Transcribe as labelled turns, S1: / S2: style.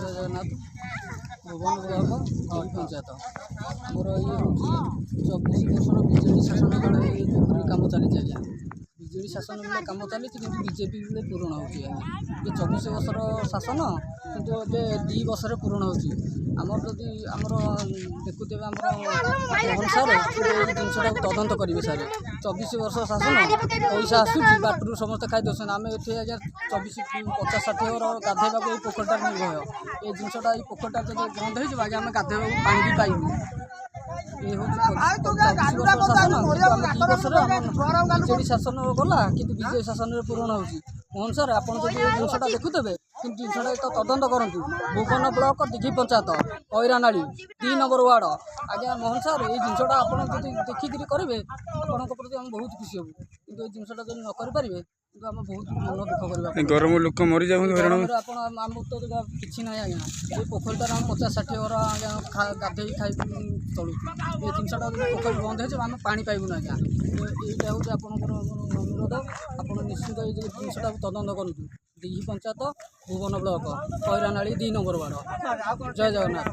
S1: Jagannath Bhuban block panchayat ଆମର ଇଏ ହେଉଛି 24 ବର୍ଷର ବିଜେଡ଼ି ଶାସନ ବେଳେ ଏଇ କାମ ଚାଲିଛି ଆଜ୍ଞା। ବିଜେଡ଼ି ଶାସନ ବେଳେ କାମ ଚାଲିଛି କିନ୍ତୁ ବିଜେପି ବେଳେ ପୂରଣ ହେଉଛି ଆଜ୍ଞା। ଏ 24 ବର୍ଷର ଶାସନ କିନ୍ତୁ ଏବେ 2 ବର୍ଷରେ ପୂରଣ ହେଉଛି। ଆମର ଯଦି ଆମର ଦେଖୁଥିବେ ଆମର ମୋହନ ସାର୍ ଏଇ ଜିନିଷଟାକୁ ତଦନ୍ତ କରିବେ ସାର୍। 24 ବର୍ଷ ଶାସନ ପଇସା ଆସୁଛି ବାଟରୁ ସମସ୍ତେ ଖାଇ ଦେଉଛନ୍ତି। ଆମେ ଏଠି ଆଜ୍ଞା 50-60 ଘର ଗାଧୋଇବାକୁ ଏଇ ପୋଖରୀଟା ନିର୍ଭୟ। ଏ ଜିନିଷଟା ଏଇ ପୋଖରୀଟା ଯଦି ବନ୍ଦ ହେଇଯିବ ଆଜ୍ଞା ଆମେ ଗାଧୋଇବାକୁ ପାଣି ବି ପାଇବୁନି। ଏ ହେଉଛି 24 ବର୍ଷ ଶାସନ କିନ୍ତୁ ଆମେ 2 ବର୍ଷରେ ଆମ ବିଜେଡ଼ି ଶାସନ ଗଲା କିନ୍ତୁ ବିଜେଡ଼ି ଶାସନରେ ପୂରଣ ହେଉଛି। ମୋହନ ସାର୍ ଆପଣ ଯଦି ଏଇ ଜିନିଷଟା ଦେଖୁଥିବେ କିନ୍ତୁ ଜିନିଷଟା ତ ତଦନ୍ତ କରନ୍ତୁ। Bhuban block Dighi panchayat Kairanali 2 number ward ଆଜ୍ଞା। ମୋହନ ସାର୍ ଏଇ ଜିନିଷଟା ଆପଣ ଯଦି ଦେଖିକିରି କରିବେ ଆପଣଙ୍କ ପ୍ରତି ଆମେ ବହୁତ ଖୁସି ହେବୁ। କିନ୍ତୁ ଏଇ ଜିନିଷଟା ଯଦି ନ କରିପାରିବେ କିନ୍ତୁ ଆମେ ବହୁତ ମନ ଦୁଃଖ କରିବା।
S2: ଗରମ ଲୋକ ମରିଯାଉଛନ୍ତି
S1: ଆପଣ ଆମକୁ ତ କିଛି ନାହିଁ ଆଜ୍ଞା। ଏଇ ପୋଖରୀଟାରେ ଆମେ 50-60 ଘର ଆଜ୍ଞା ଗାଧୋଇ ଖାଇ ଚଳୁଛୁ। ଏ ଜିନିଷଟା ଯଦି ପୋଖରୀ ବନ୍ଦ ହେଇଯିବ ଆମେ ପାଣି ପାଇବୁନି ଆଜ୍ଞା। ଏଇଟା ହେଉଛି ଆପଣଙ୍କର ଅନୁରୋଧ। ଆପଣ ନିଶ୍ଚିତ ଏଇ ଜିନିଷଟାକୁ ତଦନ୍ତ କରନ୍ତୁ। Dighi panchayat Bhuban block Kairanali 2 number ward. ଜୟ ଜଗନ୍ନାଥ।